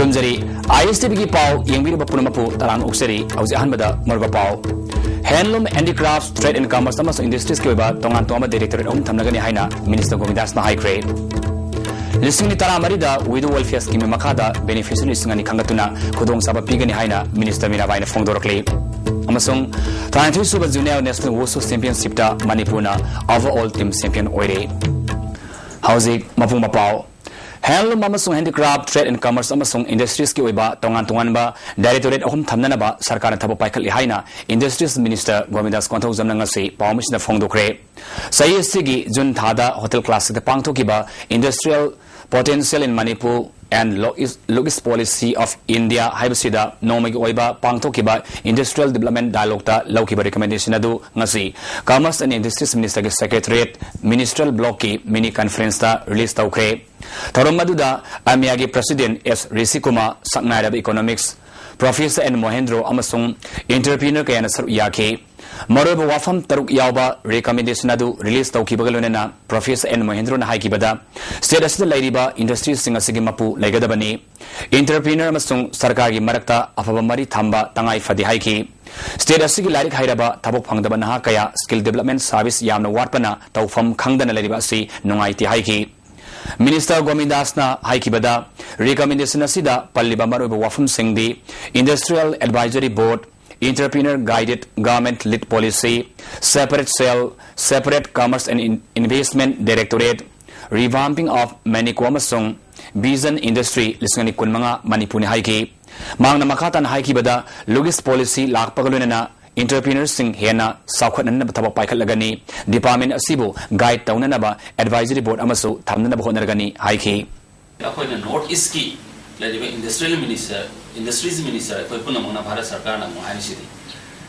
खुलुमजरी ISTV की पाव यंगबीर पुनमपु तरांग उक्सरी हौजे अहनबदा मरबा पाव handloom handicraft trade and commerce अमसुंग इंडस्ट्रीज के ओइबा तोंगान तोंबा डायरेक्टरेट अहम थमनगनी हाइना मिनिस्टर गोविंदासना हाइख्रे लिसिंग नि तरा मरिदा विडो वेलफेयर स्कीम मखादा बेनिफिशियरी सिंगनी खंगतुना खुदोंग साबा पीगनी हाइना मिनिस्टर मीराबाईना फोंदोरकले अमसुंग 23 सुबह जूनियर नेशनल वुसु चैंपियनशिप ता मणिपुरना ओवरऑल टीम चैंपियन ओइरे हौजिक मपुंग मपाव हैंडलूम अमसुंग हैंडीक्राफ्ट ट्रेड एंड कॉमर्स अमसुंग इंडस्ट्रीज के ओइबा तोंगान तोंगानबा डायरेक्टरेट अहम थमननबा सरकारना थबक पाइखलि हाइना इंडस्ट्रीज मिनिस्टर गोविंदास कोंथौ जमनंगसे पावमिसना फोंदोखरे सईएससी जुन थादा होटल क्लास द पांगथोकिबा industrial potential in Manipur and Logis Policy of India Haibasida Nomagi Oiba Pangtokiba Industrial Development Dialogue ta Laukiba recommendation adu ngasi Commerce and Industries Minister ke Secretariat Ministerial Block ki mini conference ta release taukre Tharong maduda Amiagi President S Risikuma Saknairab Economics Professor N Mohendro amasung entrepreneur kayana saru yake Maroba wafam taruk yauba recommendation adu release taukibagalunena Professor N Mohendro na haikibada state asida lairiba industries singa sigi mapu laigadabani entrepreneur amasung sarkar gi marakta afaba mari thamba tangai fadi haiki state asigi lairik hairaba thabok phangdaba naha kaya skill development service yamna watpana tawfam khangdana lairiba si nungaiti haiki Minister Gomindasna haikibada recommendation asida palliba maroba wafam singdi Industrial Advisory Board Entrepreneur Guided Government Led Policy, Separate Cell, Separate Commerce and Investment Directorate, Revamping of Manikomasung, Vision Industry, Lisangani Kunmanga, Manipuni Haiki, Mangna Makatan Haiki Bada, Logis Policy, Lakpagalunana, Entrepreneurs Sing Hena, Sakwan Bataba Paikalagani, Department Asibo, Guide Taunanaba, Advisory Board Amasu, Tamnaba Honargani, Haiki. North East Key. Industrial Minister, Industries Minister, koi pun namuna Bharat Sarkar na muhai sidi.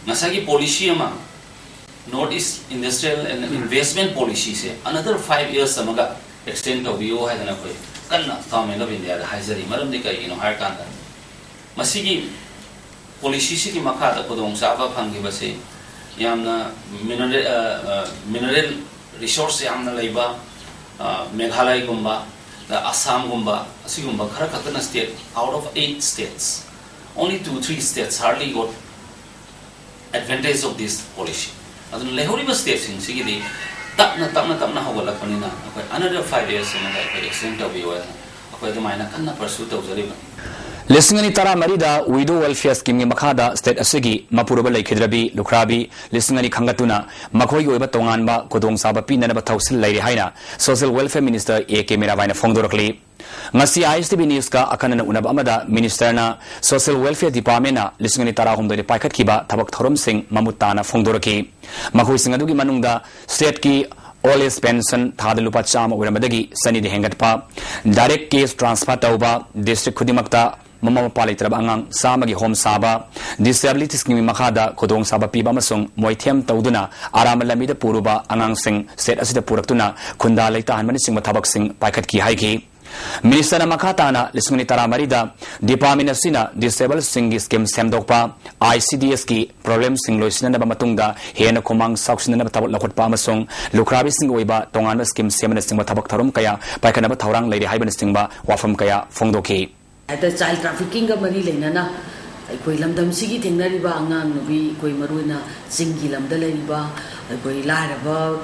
Nasagi policy ama North East Industrial and Investment Policy se another 5 years samaga extend to view hai na koi kanna government of India da haizari maram de kai har kan da. Masigi policy se ki makha da kodong sa ba phangi ba se yamna mineral resource yamna leiba Meghalaya gumba the Assam gumba, Asigumba, Karakatana state, out of 8 states, only 2-3 states hardly got advantage of this policy. As in Lehoriba states in Sigidi, Tamna Hawala Panina, another 5 years in the extent of you, the minor Kana pursuit of the river. Listening Tara Marida, Widow Welfare Scheme Makada, State Asigi, Mapuraba Lake Hidrabi, Lukrabi, listening Kangatuna, Makoi Batonganba, Kodong Sabapi, Nabatausil Lady Haina, Social Welfare Minister A.K. Miravina Fondorokli. Ngasi ISTV News ka akan unabamada Minister na Social Welfare Department na listening Tara Hum de Paikat Kiba, Tabak Thorum Singh, Mamutana Fondoroki. Makoi Singadugi Manunga, State Ki. All is pension thada lupa chama uramadagi sani de hengat pa direct case transfer tauba district khudimakta mama palitrab angang samagi home saba disability scheme makhada khodong saba piba masung moithem tauduna aram lamida puruba angang sing set asida puraktuna khunda laita hanmani sing mathabak sing paikhat ki haiki Minister Makatana lisungni tara marida Department asina disabled sing scheme semdokpa ICDS ki problem sing loisina ba matungda hena khomang saksina ba tabak lakot pa masung lukrabi sing oiba tongan scheme semna sing ba tabak tharum kaya paikana ba thaurang leiri haiban sing ba wafam kaya fongdoki ata child trafficking ga mari leinana koi lamdam sigi thengnari ba angang nubi koi maruina singi lamda leiriba koi laraba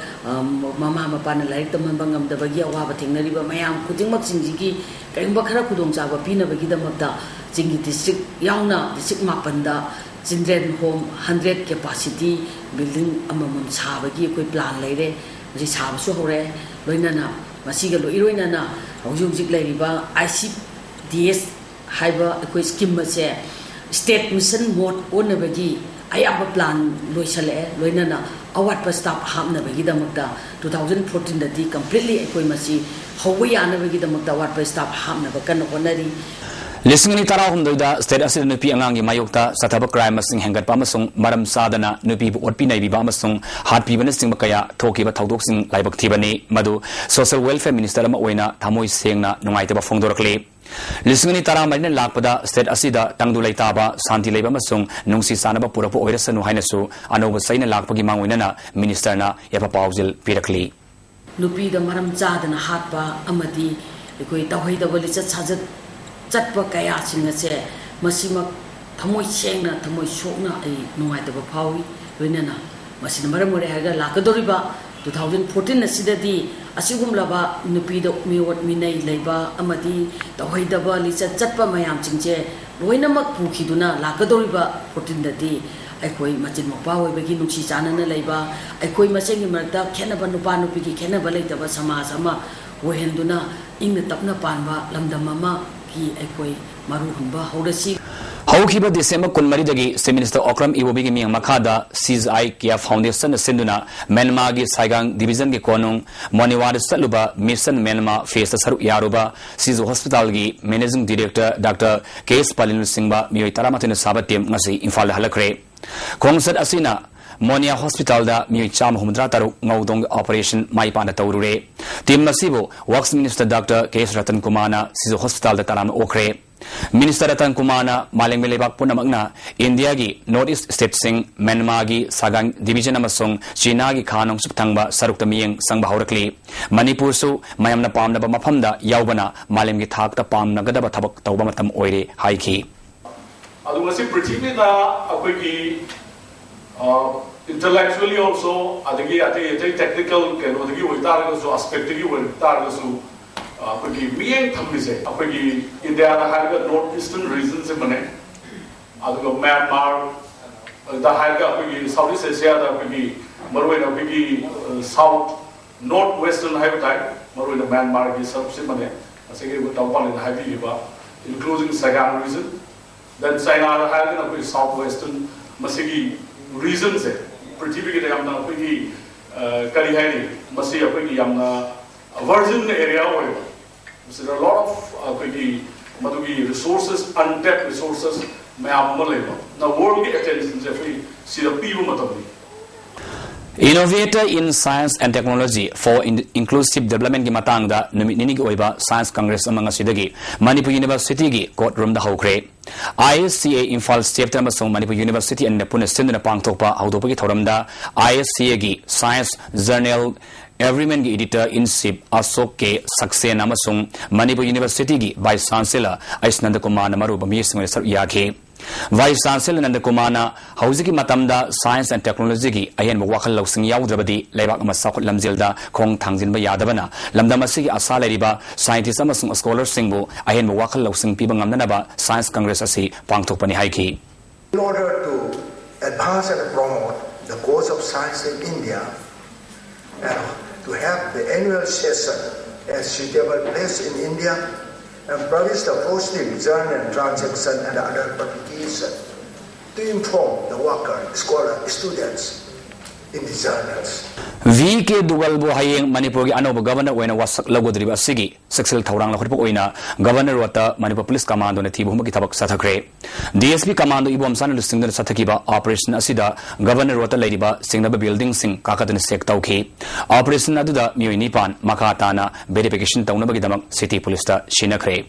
mama mapana laik tamban ngamdabagi awaba thengnari ba mayam khudingmak singi kaimba khara khudong chaba pina bagi damakta singi district yauna district mapanda children home 100 capacity building amamam sabagi koi plan leire ji sabasu hore loinana masiga loiroinana hojik leiriba ICDS haiba koi scheme se State Mission Mode onabagi ayaba plan loisale loinana awat pa staff hamna bagi damakta 2014 dati completely ekoi masi hawaya na bagi damakta awat pa staff hamna bakan onari Listening Tara Humda State Asset Nupi Angangi Mayokta Sataba crime masing hengat pamasung maram sadana nupi otpi nai bibamasung hat pibana sing bakaya thoki ba thaudok sing laibak thibani madu Social Welfare Minister ama oina thamoi sengna nungaitaba fongdorakle Listening Tara Marina Lakpada State Asida Tangdulai Taba Santi Leba Masung Nungsi Sanaba Purapo Oirasanu Hainasu Anova Saina Lakpagi Manguinana Minister na Yapa Pauzil Pirakli Nupi the maram zadana hatba amadi ekoi tawhai da bali chat sajat Chatap कया से मसीमक थमोई सेंगना थमोई सोकना आई नुंगाइतब फावी लोइनना मसिन मरम मोरे हागा लाकदोरिबा 2014 असिददी असिगुमलाबा नुपीदो मिवट मिनै लैबा अमदी तहोइदबा लिचा चटप मयाम चिंचे लोइनमक पुखिदुना लाकदोरिबा 14 ददी अखोई मचिन मपा होइबगी नुंसी चानना लैबा अखोई मसेंगी मरता खेनबा नुपा नुपीगी खेनबा लैतबा समाज अमा ओहेंदुना इंग तपना पानबा लमदम अमा की अखोई मरु हुंबा हौरसी हौखिबा दिसंबर 12 दगी स्टेट मिनिस्टर ओक्रम इवोबी मिंग मखादा सीजआई किया फाउंडेशन सिंधुना म्यांमार की साइगांग डिवीजन के कोनुंग मोनिवाद सलुबा मिशन म्यांमार फेस सरुक यारुबा सीजो हॉस्पिटल की मैनेजिंग डायरेक्टर डॉक्टर केएस पालिनु सिंहबा मियोय तरामतिन साबतेम ngasi इंफाल हलखरे खोंसद असिना मोनिया हॉस्पिटल दा मियोय चाम हुमद्रा तरु ngौदोंग ऑपरेशन माइपान तौरुरे टीम मसीबो works minister doctor K S Ratan Kumar सीजो hospital दा तराम ओखरे मिनिस्टर रतन कुमार मालेंग लेबाक पुनमकना इंडिया की north east state Singh Myanmar की सागांग डिवीजन अमसुंग चीना की खानों सुथंगबा सरुक मियंग संग हौरकली मणिपुर सु मयमना पामनबा मफमदा यावबना मालेम की थाकता पामनगदबा थबक तौबा मतम ओइरे हाइखी अदुमसी पृथ्वीदा अखोई intellectually also adagi ate technical kenodagi oitargasu aspectigi oitargasu apagi miyeng thammise apagi India da harga north eastern region se bane aduga Myanmar da harga apagi Southeast Asia da apagi marwena apagi south northwestern habitat marwena Myanmar gi sab se bane asege go tawpal in habi ba including Sagang region then China da harga apagi southwestern masigi region se पृथ्वी के यमना अखोई करी हैनी मसी अखोई यमना virgin area होय there are lot of अखोई मदुगी रिसोर्सेस अनटैप्ड रिसोर्सेस मैम मलेबा ना वर्ल्ड की अटेंशन से फ्री सिर पीबो मतबी Innovator in Science and Technology for Inclusive Development की मतंगदा नुमित निनी की ओइबा साइंस कांग्रेस अमंग सिदगी मणिपुर यूनिवर्सिटी की कोर्ट रूम दा होख्रे ISCA इम्फाल स्टेट अमसुंग मणिपुर यूनिवर्सिटी एंड पुन सिंधुना पांगथोकपा हौदोपगी थौरमदा ISCA की साइंस जर्नल एवरीमैन की editor in chief Ashok K Saxena अमसुंग मणिपुर यूनिवर्सिटी की वाइस चांसलर आइसनंद कुमार मरु बमीसुंग सर याखे वाइस चांसलर नंद कुमार हौजिकी मतमदा साइंस एंड टेक्नोलॉजी की अहेन वखल लौसिंग याउद्रबदी लेबाक अमा साखुत लमजेलदा खोंग थांजिनबा यादबना लमदम असिगी आशा लेरिबा साइंटिस्ट अमसुंग स्कॉलर सिंगबो अहेन वखल लौसिंग पीबा ngamnanaba साइंस कांग्रेस असि पांगथोकपनि हाइखि In order to advance and promote the cause of science in India and to have the annual session as suitable place in India and publish the posting, journal, transaction and other publication to inform the worker, scholar, students in the journals. VK Dugal bu hayeng Manipur ki anoba governor wena wasak logodriba sigi sexual thawrang la khurpok oina governor wata Manipur police commando ne thibum ki thabak sathakre DSP commando ibom san lusingda sathakiba operation asida governor wata ladiba singnaba building sing kakatun sek tawki operation aduda mioi nipan makatana verification tawnaba ki damak city police ta shinakre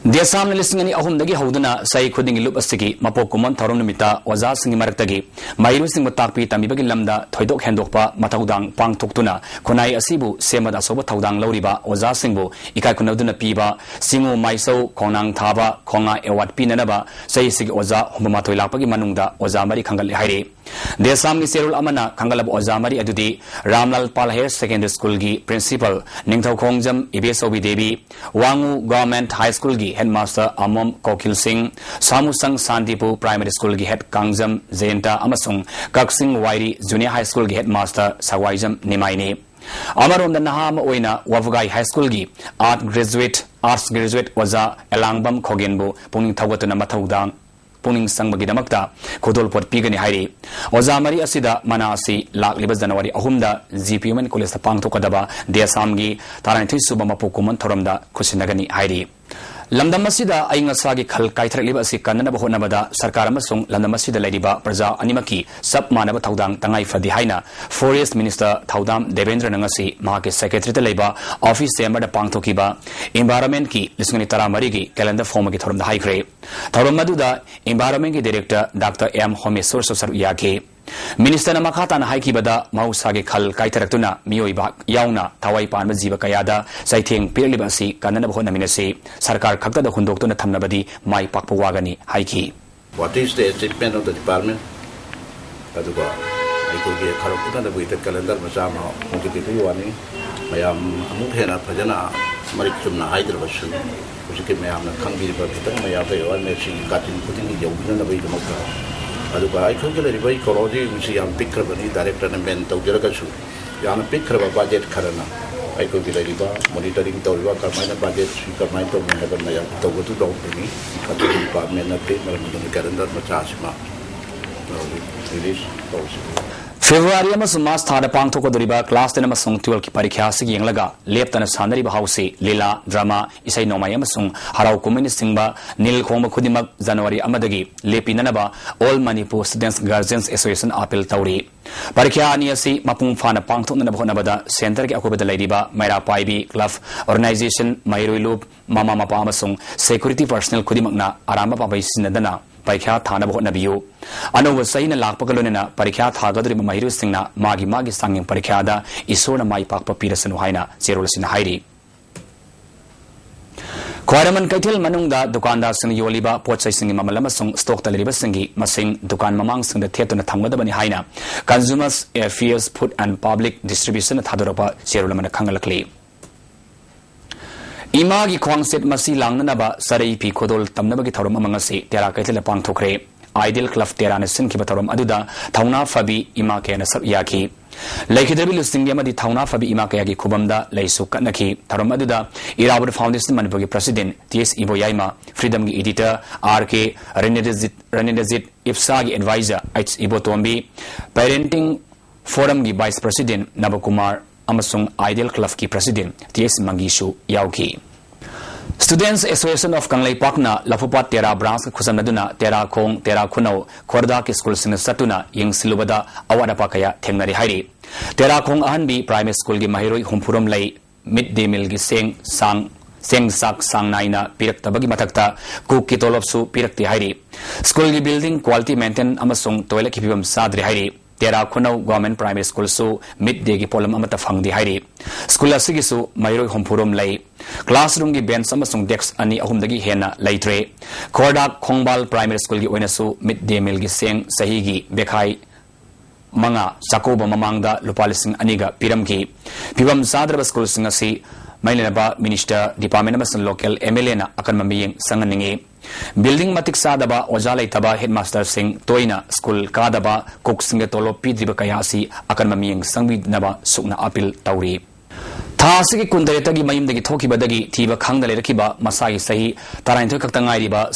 देशाम लिसिंग अहुमदगी हौदना Sai खुदिंग loop असगी मपोक Koeman थौरम Nimita ओजा सिंग मरक्तगी माइरु सिंग ताकपी तमिबगी lambda थोइदोक हेंदोकपा मथौदांग पांगथोक्तुना खुनाई असिबु सेमदा सोब थौदांग लौरिबा ओजा सिंगबु इकाय खुनवदुना पीबा सिंगु माइसौ खोनांग थाबा खोंगा award पिननबा सई सिग ओजा हुममा थोइलाकपगी मनुंगदा ओजा मरी खंगल हाइरे देशाम की सेरुल अमना खंगलब ओजा मरी अदुदी Ramlal Pal higher secondary school की principal Ningthou Khongjam Ibesobi Devi Wangu government high school की हेडमास्टर अमोम कोकिल सिंह सामुसंग शांतिपुर प्राइमरी स्कूल की हेड कांगजम जयंता अमसुंग Kakching Wairi junior high school की हेडमास्टर सवाइजम निमाइने अमरोम नहाम ओइना वफगाई हाई स्कूल की आर्ट्स ग्रेजुएट ओजा एलांगबम खोगेनबो पुनिंग थौगतुना मथौदांग पुनिंग संगबगिदमक्ता खोदोलपोट पीगनी हाइरी ओजा मरी असिदा मना असि लाकलिबा जनवरी अहुमदा जीपीएमएन कॉलेज पांगथोकदबा देसामगी 93 सुबा मपोकुमन थोरमदा खुसिनगनी हाइरी लमदम असिदा आइंगसागी खल काइथरलिबा असि कन्नब होनबदा सरकार अमसुंग लमदम असिदा लेरिबा प्रजा अनिमकी सब मानब थौदांग तंगाई फदि हाइना फॉरेस्ट मिनिस्टर थौदाम देवेंद्र नंगसी माके सेक्रेटरी त लेबा ऑफिस चेम्बर द पांगथोकिबा एनवायरनमेंट की लिसंगनि तरा मरी की कैलेंडर फॉर्म की थोरम हाइख्रे थोरम मदुदा एनवायरनमेंट की director doctor M Homeshwar sir याके Minister Makata Haikibada, Mausagi Kal Kaitaratuna, Mioiba, Yauna, Tawai Pan, Ziba Kayada, Saiting, Pirlibasi, Kanana Honaminasi, Sarkar Kaka the Hundokuna Tamnabadi, Mai Pakawagani, Haiki. What is the achievement of the department? Paduga. I could be a Karakuta with the calendar Masama, Mukiti, Mayam, Mukhena, Pajana, Maricumna, Hyderabad, which may have come be but Mayapa, or maybe got in putting the Yogan away the Moka. I calculate ecology, which is a big company director and mental Jagasu. Yana pick of a budget Karana. I could be monitoring the work of my budget, she got my dog and have a Togo to dog to me, but the department of paper on the calendar Machasma. It is possible. February amasung March thada pangthokodoriba class 10 amasung 12 ki parikha sig yenglaga leptana sanariba hause lila drama isai nomai amasung harau kumini singba nil khoma khudimak January amadagi lepinanaba All Manipur Students Guardians Association appeal tauri parikha ani asi mapung fana pangthokna bhonabada center ki akobada laidiba maira paibi club organization mairoi loop mama mapa amasung security personnel khudimakna aramba pabai sinadana Parikha Thana Nabiu. Ano was saying a Lapakalona, Parikha Hagadri Mahiru Singna, Magi singing Parikada, Isona Mai Papa Peterson Haina, Zeros in Heidi. Kwaraman Kaitil Manunga, Dukanda Sing Yoliba, Port Sing Mamalamasung, Stock the Libasingi, Masing, Dukan Mamang Sing the Theatre Tangadabani Haina, Consumers Affairs Food and Public Distribution at Hadoropa, Zerolamana Kangalakli. Imagi Kwang set Masi Langanaba, Sarai Pi Kodol, Tamnabaki Tarum Amangasi, Terra Kaitila Pangtokre, Ideal Club Terran Sinkibatarum Aduda, Tauna Fabi, Imake and Yaki. Like the Singama di Tauna Fabi Imakayagi Kubamda, Laisu Kanaki, Tarum Aduda, Irabud Foundation Manipuri President, T.S. Iboyaima, Freedom Editor, R.K. Renedazit, Ifsagi Advisor, It's Ibotombi, Parenting Forum Vice President, Nabakumar, Amasung Ideal Club ki President, T.S. Mangishu Yauki. Students Association of Kanglai Pakna, Lafupat Tera Branch Kusanaduna, Tera Kong, Tera Kuno, Korda ki School Sing Satuna, Ying Silubada, Awada Pakaya, Tenari Hairi. Tera Kong Ahanbi, Primary School gi Mahiroi, Humpurum Lay, Midday Meal gi Seng Sak Sang Naina, Pirak Tabagi Matakta, Cook Kitolopsu, Pirak Ti Hairi. School gi Building Quality Maintain Amasung, Toilet Kipim Sadri Hairi. Tera Kuno Government Primary School su midday gi polam amata fangdi hairi school asigi su mairoi hompurum lay classroom gi bench amasung desks ani ahumdagi hena laitre Korda Khongbal Primary School gi oina su midday meal gi seng sahi gi bekhai manga sakoba mamangda lupalising aniga piramki pibam sadra school singasi Mainaba Minister Department amasung local MLA na akan mamiyeng sanganingi Building Matik Sadaba, Ojala Taba, Headmaster Singh, Toina, School Kadaba, Cook Singatolo, Pidriba Kayasi, Akanaming, Sangwi Naba, Sukna Apil, Tauri. Tasiki Kundaretagi Mayim de Toki Badagi, Tiba Kanga Lekiba, Masai Sahi, Taranto Katangaiba,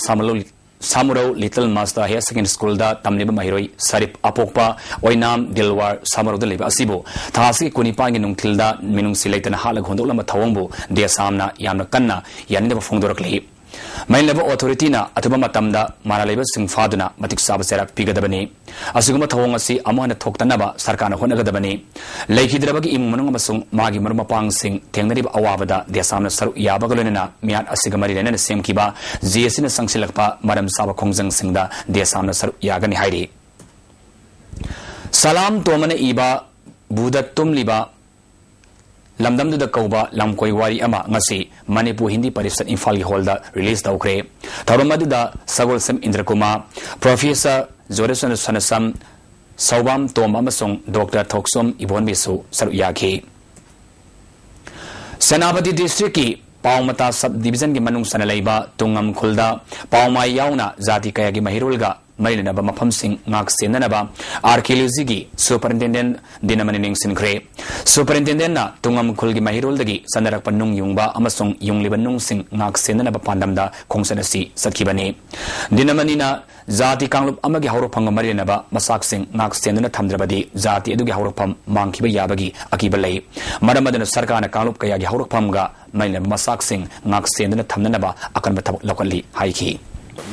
Samuro, Little Master, Hair Second School da, Tamniba Mahiroi, Sarip Apokpa, Oinam, Dilwar, Samaro de Liba Asibo, Tasiki Kunipang in Tilda, Minung Silatan Halag Hondolama Tawambo, Dea Samna, Yamna Kanna, Yanaba Fondorkli. Main level authority na atuba matamda mara level sing faduna matik sab serak pigadabani asuguma thawngasi amana thoktanaba sarkana honagadabani leikidrabagi immunung amasung magi marmapang sing thengnari awabada desamna saru yabagalena miat asigamari lena semkiba gsina sangsilakpa maram saba khongjang singda desamna saru yagani hairi salam tomane iba budatum liba Lamdam the Koba, Lamkoi Wari Ama, Ngasi, Manipur Hindi Parisat in Fali Holder, released Daukre, Tarumaduda, Sagol Sem Indrakuma, Professor Zoreson Sanasam, Sawam Tom Amasong, Dr. Toksum Ibon Bisu, Saruyaki. Senapati District, Paumata Subdivision Gimanung Sanalaiba, Tungam Kulda, Pauma Yauna, Zati Kayagi Mahirulga, Marinaba Mapam Sing, Max Senanaba, Arkeluzigi, Superintendent Dinamaning Sincre, Superintendent na Tungam Kulgi Mahiruldagi, Sandarak Panung Yungba, Amasong Yung Libanung Sing, Max Senanaba Pandamda, Kongsanasi, Sakibani. Dinamanina, Zati Kanglup Amagi Horopang Marinaba, Masak Sing, Max Senana Tamdrabadi, Zati Edugi Horopam, Mankiba Yabagi, Akibalay, Madamadan Sarkana Kanglup Kayagi Horopamga, Maina Masak Sing, Max Senana Tamnaba, Akanbata locally, Haiki.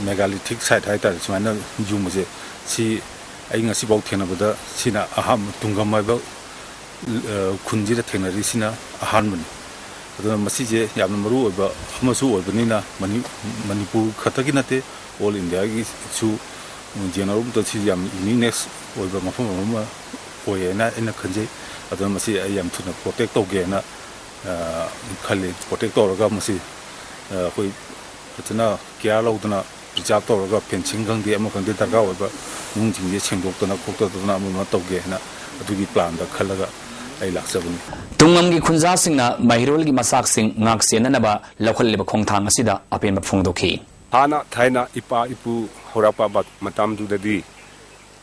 Megalithic site haita sumana jumuse si ainga si bau thenabada sina aham tungamaiba khunjira thenari sina ahanmun aduna masije yamna maru oba hamasu obanina manipur khatagi nate all india gi su general to see uniqueness over Mafuma or in a country. I don't see I am to protect again. Khalid protector Gamasi, we Tana Kialodana, Jato, Penching, the American data, but Munting the Chimbo to Namatoge, to be planned the Kalaga. Tungamgi Kunzasingna, Mahirolgi Masaksing, Naxianaba, local Libakong Tangasida, up in Mafundoki. Hana, Taina, Ipa, Ipu, Horapa, but Matam to the D.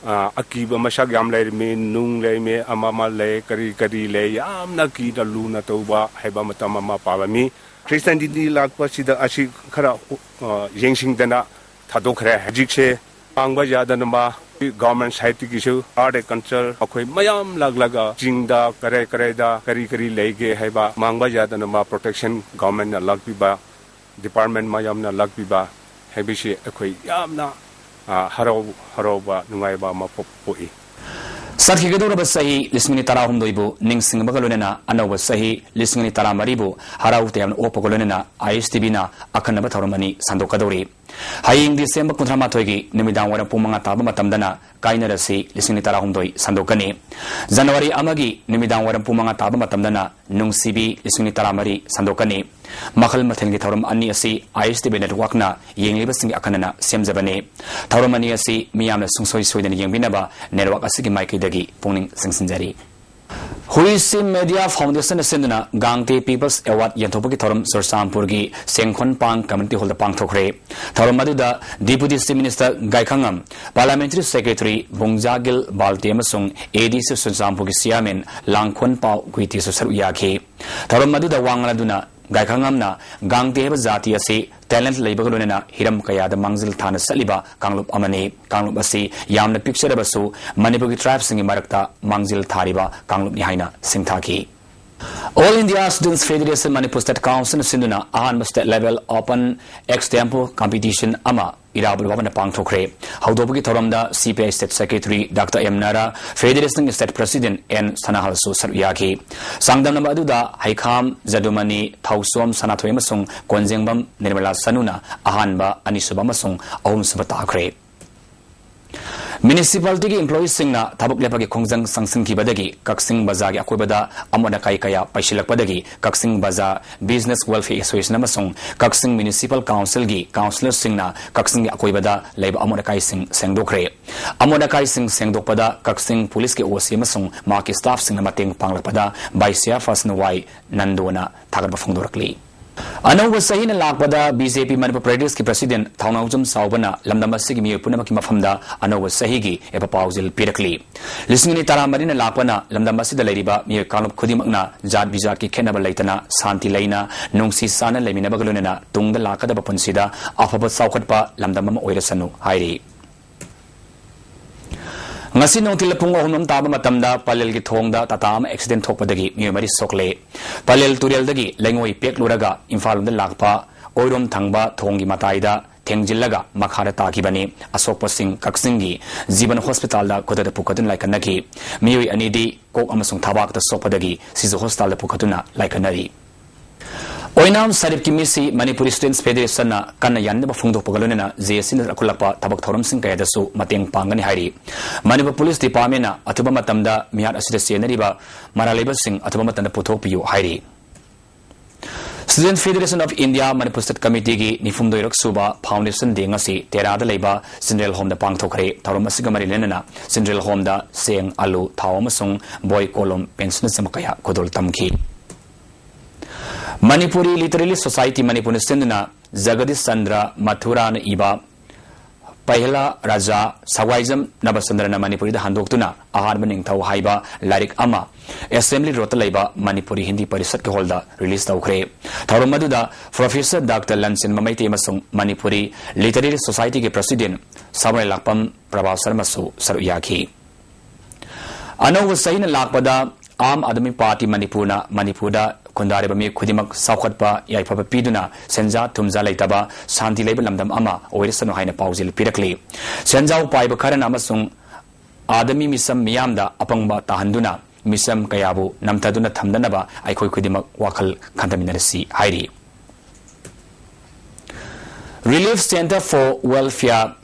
Akiba Mashagam lay me, Nung lay me, Amama lay, Kari lay, Amnaki, the Luna Toba, Hebamatamama Palami, Christian Didi Lakpasida Ashi Kara, Yangsing Dana, Tadokre, Hajikse, Angwaja Danama. Government scientific issue, art and culture, okay, Mayam Laglaga, Jingda, Kareda, Kari Lege, Heba, Mangbaja, the Nama protection, government, Lagbiba, department Mayam, Lagbiba, Hebishi, okay, Yamna, Haroba, Nungaiba, Mapoi. Sarkigadura Basahi, listening to Tarahumdoibu, Ningsing Bagaluna, Anova Sahi, listening to Taramaribu, Harautem, Opogolena, ISTBina, Akanabataramani, Sandokadori. Haying December Kuntramatogi, Nimidan Warapumanga Tabamatamdana, Kainarasi, listening to Tarahumdoi, Sandokani. January Amagi, Nimidan Warapumanga Tabamatamdana, Nung Sibi, listening to Taramari, Sandokani. Makal Matangi Tauram Aniasi, ISTB Networkna, Ying Libasing Akanana, Semzabane. Tauramaniasi, Miam Sungsoi Sweden Yangbinaba, Network Asiki Mike Dagi, Poning Singsinjari. Huisi Media Foundation Sindana, Gangte People's Award Yantopoki Tauram Sursampurgi, Sengkon Pang Community Holder Pang Tokre. Tauramaduda, Deputy Minister Gaikangam, Parliamentary Secretary Bungjagil Baltemasung, ADC Sursampugi Siamen, Langkon Pau Guiti Susaruyaki. Tauramaduda Wangaladuna. Gaikangamna, Gangte Zati asi, talent Labouruna, Hiram Kaya, the Mangzil Tana Saliba, Kanglup Amani, Kanglup Asi, Yam the picture of Basu, Manipuri tribes in Marakta, Mangzil Tariba, Kanglup Nihaina, Singtaki. All India Students Federation Manipur State Council Sinduna, Ahan State Level Open Extempo Competition Ama. Irabul Wabana Pang Tokre, Haudobuki Toramda, CPI State Secretary Dr. M. Nara, Federation State President N. Sanahalsu Saruyaki, Sangdam Namaduda, Haikam, Zadumani, Tausom, Sanatoemasung, Konzengbam, Nirmala Sanuna, Ahanba, Anisubamasung, Aum Sabatakre. Municipality employees singna tabuk lepagi khongjang sangsing ki badagi kaksing baza gi akoibada amona kai kaya paishilak badagi kaksing baza business welfare association amasung kaksing municipal council gi councillor singna kaksing gi akoibada leiba amona kai sing sengdokre amona kai sing sengdokpada kaksing police ki osi amasung maki staff singna mateng panglakpada baisia fasnwai nandona thagarba phongdorakli Anova Sahina Lakpada, BJP Manipur Pradesh ki President Thaunawjam Saubana, Lamdamasi mi Punamaki Mafamda, Anova Sahigi, Epapauzil Pirakli. Listening to Taramarina Lapana, Lamdamasi the Ladiba, near Kalup Kudimagna, Jad Bizaki Kenaba Laitana, Santi Laina, Nungsi Sana Leminabagaluna, Tung the Laka the Papunsida, Afabat Saukatpa, Lamdamam Oirasanu, Hairi. Ngasi nong tilapung ohnom taba matamda palel gi thongda tatam accident thokpadagi miumari sokle palel turial dagi lengoi pek luraga imphal da lakpa oirom thangba thongi mataida thengjillaga makhara takibani asokpa sing kaksingi jiban hospital da kodada pukatun laikanaki miui anidi kok amasung thabak da sokpadagi sizu hospital da pukatuna laikanari Oinam Sarip Kimisi, Manipuri Students Federation, Kana Yanaba Fundo Pogalona, Zesin Akulapa, Tabak Thoram Sinkayadasu, Mateng Pangani Hari. Manipur Police Department, Atubama Tamda, Miat Asisi Neriba, Maraleba Singh, Atubamatan Potopio, Hari. Student Federation of India, Manipur State Committee, Nifumdo Suba, Foundation Dingasi, Terra de Leba, Central Home the Pangtokre, Taramasigamari Lenana, Central Home the Seng Alu, Tawamasung, Boy Column, Pension Samakaya, Kodol Tamki. Manipuri Literary Society Manipur Sindana Jagadish Chandra Mathuran Iba Pahela Raja Sawaizam Nabasandrana Manipuri the Handoktuna Aharmaning Tau Haiba Larik Ama Assembly Rotalaiba Manipuri Hindi Parisat Holda released Ukre Taurumaduda Professor Dr. Lansin Mamaiti Masung Manipuri Literary Society ke President Samuel Lakpam Prabhav Sarmasu Saruyaki Ano was saying Lakpada Am Adami Party Manipurda Kundari Bami Kudimak Saukatpa Yaipapa Piduna Senja Tumza Laitaba Santi Label Lamdam Ama Oirisan Haina Pauzil Pirakli Senja Paiba Karan Amasung Adami Misam Miamda Apangba Tahanduna Misam Kayabu Namtaduna Tamdanaba Aiko Kudimak Wakal Kantaminarasi Hairi Relief Center for Welfare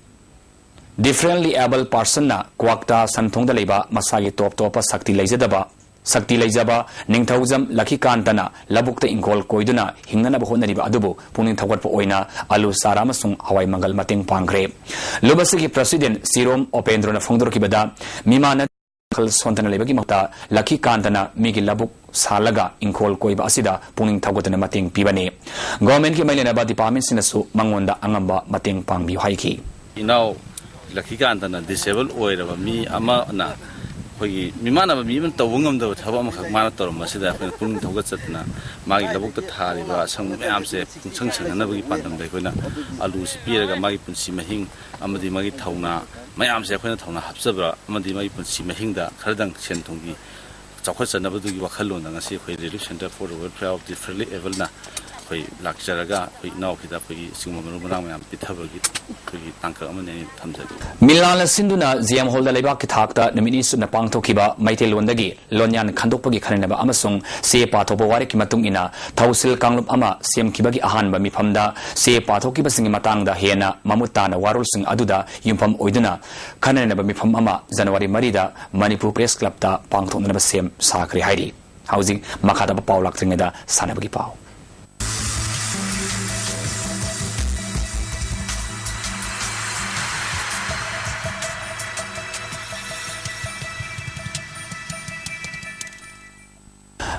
differently able person na kwakta santhong da leba masagi top topa sakti leijadaba sakti leijaba ningthaujam lakhi kantana labukta ingol koiduna hingnana ba honariba adubu puning thawat po oina alu sara masung hawai mangal mating pangre lubasigi president sirom opendro na phongdor kibada mimana khal sontana lebagi makta lakhi kantana migi labuk salaga ingol koiba asida puning thawatana mating pibani government ki mailena ba department sinasu mangonda angamba mating pangbi haiki inau lakhi kantana disable oiraba mi ama na kogi mimana ba mi man tawungam da thaba ma khak mana tor ma sida ko pung thoga chatna magi labuk ta thari ba sang mayam se sang sang na bagi pandam dai koina alu si piraga magi punsi mahing amadi magi thauna mayam se koina thauna hapsabra amadi magi punsi mahing da khardang sen thongi chakha chana ba dugi wakhalon nga si khoi relief center for the welfare of differently able na khoi lakcharaga khoi naw khida khoi singma manu banang mayam pithabagi khoi tangka amane thamja Milala Sinduna Ziam Holda Leba Kitakta Namini Suna Pangtokiba Maitel Wandagi Lonyan Kandopagi Karanaba Amasung Se Patopo Wariki Matung Ina Tausil Kanglup Ama Siam Kibagi Ahan Bami Pamda Se Patoki Basing Matangda Hena Mamutana Warul Sing Aduda Yumpam Oiduna Kananaba Mipam Ama January Marida Manipur Press Club Ta Pangtok Naba Sem Sakri Hairi Housing Makata Paulak Tringeda Sanabagi Pau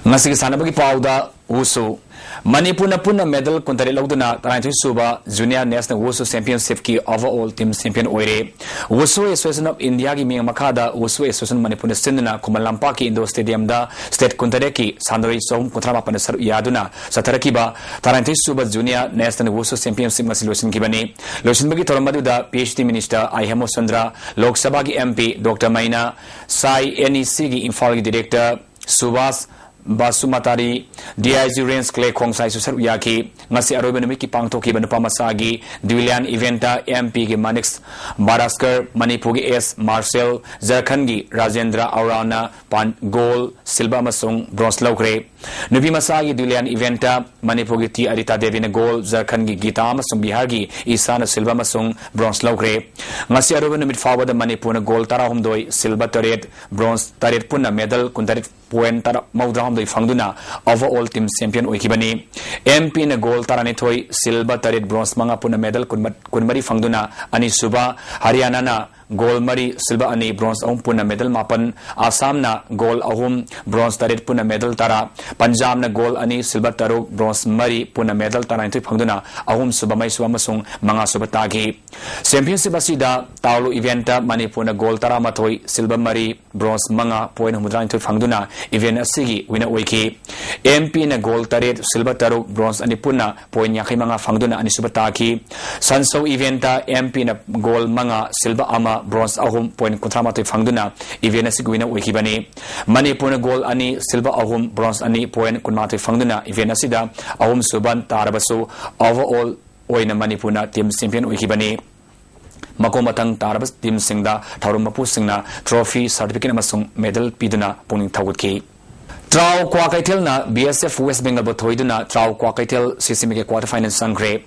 Ngasig sanabagi pauda Wusu Manipur na puna medal kuntari lauduna tarantu suba Junior National Wusu Championship ki overall team champion oire Wusu Association of India ki ming makada Wusu Association Manipur na sinduna Kumalampa ki Indo Stadium da state kuntari ki Sandori Som kuntrama pana saru yaduna sataraki ba tarantu suba Junior National Wusu Championship ngasi losin ki bani losin bagi toromadu da PhD Minister Ihemo Chandra Lok Sabha ki MP Dr. Maina Sai NEC ki Imphal ki Director Subhas Basumatari DIG Range Clay Khongsai Susar Yaki ngasi arobe numi ki pangtoki banupa masagi Dulian Eventa MP ki Manix Baraskar Manipur ki S Marcel Jharkhand ki Rajendra Aurana Pan Gold Silva Masung Bronze Lokre Nubi masagi Dulian Eventa Manipur ki T Arita Devi na Gold Jharkhand ki Gita Masung Bihar ki Isana Silva Masung Bronze Lokre ngasi arobe numi forward Manipur na Gold Tarahum doi Silva Taret Bronze Taret puna medal kuntarit point tar maudram doi fangduna overall team champion oikibani MP na gold tarani thoi silver taret bronze manga puna medal kunmari fangduna ani suba Haryana na gold mari silver ani bronze puna medal mapan Assam na gold bronze taret puna medal tara Punjab na gold ani silver taruk bronze mari puna medal tarani thoi fangduna suba mai suba masung manga suba tagi championship asida tawlu eventa Manipur na gold tara mathoi silver mari bronze manga point humudran thoi fangduna event asigi winner oiki MP na gold taret silver taruk bronze ani puna point yakai manga fangduna ani suba tagi sanso eventa MP na gold manga silver ama bronze point kontrama thoi fangduna event asigi winner oiki bani Manipur na gold ani silver bronze ani point kunma thoi fangduna event asida suban tarabasu overall oina Manipur na team champion oiki bani Makomatang tarabas team singda Taurum Mapu singna trophy certificate amasung medal piduna puning thawutki Trau Kwakaitel na BSF West Bengal bothoiduna Trau Kwakaitel CCMK quarter final sangre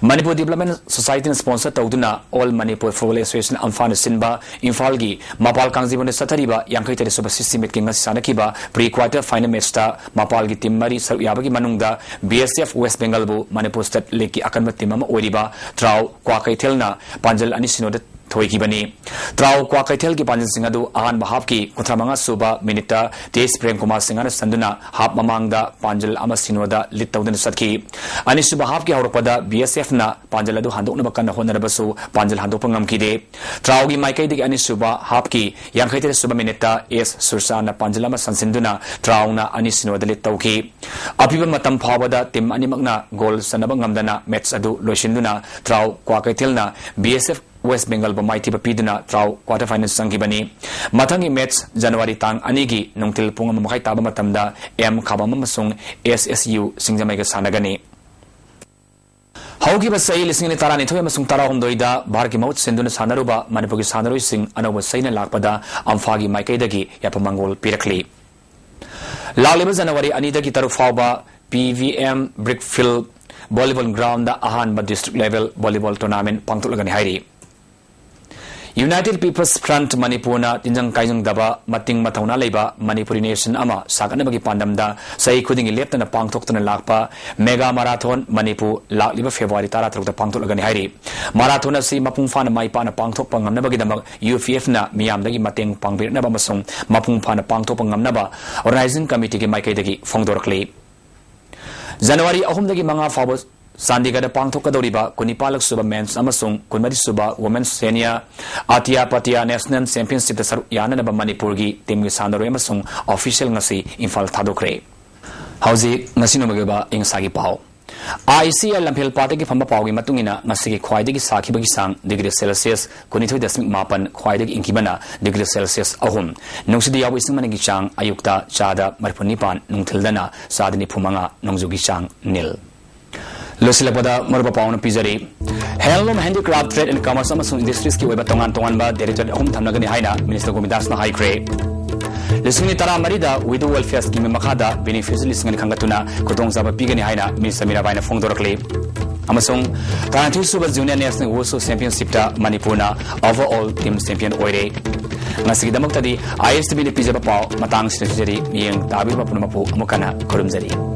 Manipur Development Society sponsor tawduna All Manipur Football Association Amfana Sinba Infalgi Mapal Kangjibone Satariba Yankaitari Super CCMK ngasi sanakiba pre quarter final match ta Mapal gi team mari saru yabagi manungda BSF West Bengal bu Manipur State League ki akanma team ama oiriba Trau Kwakaitel na Panjal ani sinoda Thoikibani Trau Kwakaitel ki Panjal Singadu Ahan Bahab ki Kuntramanga Suba Minita Tes Prem Kumar Singana Sanduna Hap Mamangda Panjal Ama Sinoda Litawdan Satki Ani Suba Hap ki Hauropada BSF na Panjal adu handok na bakana honarabasu Panjal handok pangam kide Trau gi Maikai dik ani Suba Hap ki Yankaitari Suba Minita S Sursa na Panjal Ama Sansinduna Trau na ani Sinoda Litawki Apiba Matam Phawada Tim ani magna Gol Sanaba Ngamdana Match adu Loishinduna Trau Kwakaitel na BSF West Bengal Bamaiti Papiduna Trau quarter final Sangibani Matangi match January Tang Anigi Nungtil Punga Makai Taba Matamda M Kabama Masung SSU Singjamaiga Sanagani Hauki Basai listening Tarani Toya Masung Tara Hondoida Barki Maut Senduna Sanaruba Manipugi Sanaru Sing Anova Saina Lakpada Amfagi Maikaidagi Yapamangol Pirakli Laliba January Anidagi Tarufaba PVM Brickfield Volleyball Ground the Ahan District Level Volleyball Tournament Pangtulagani Hairi United People's Front Manipurna tinjang kaijung daba mating matauna leiba Manipuri Nation ama sakana bagi pandamda sai khudingi leptana pangthoktana lakpa mega marathon Manipur lakliba February 13 ta pangtholagani hairi marathon asi mapung fana maipana pangthok pangamna bagi damak UFF na miyamdagi mateng pangbirna ba masung mapung fana pangthok pangamna ba organizing committee ki maikaidagi phongdorkli January 3 dagi manga fawo Sandigada Pangthokadoriba, Kunipalak Suba Men's Amasung, Kunmadi Suba, Women's Senior, Atia Patia National Championship the Yana Manipurgi, Tim Sandro Emasung, official Nasi, Infal Tadokre. Hausi, Nasino Magaba, in Sagi Pau. I see a Lampel Pataki from Pawi Matungina, Nasiki Quaidigi Saki Bagisang, degree Celsius, Kunito Desmik Mapan, Quaidig in Kibana, degree Celsius Ahum, Nungsidia Wismanigichang, Ayukta, Chada, Marpunipan, Nungtildana, Sadini Pumanga, Nungzugichang, Nil. Lucilapada Murbapauna Pizari Handloom Handicraft Trade and Commerce Amazon Industries ki weba tongan ba Director Home Tamnagani Haina Minister Gomidas na High Grade Lisungni Tara Marida Widow Welfare Scheme Makada Beneficiary Lisungni Kangatuna Kotong Zaba Pigani Haina Minister Mirabaina Fongdorkli Amasong Tarantu Suba Junior National Wusu Championship ta Manipurna Overall Team Champion Oire Ngasigi Damoktadi ISTV Pizza Pau Matang Sinajari Miyang Tabi Bapunamapu Amukana Kurumzari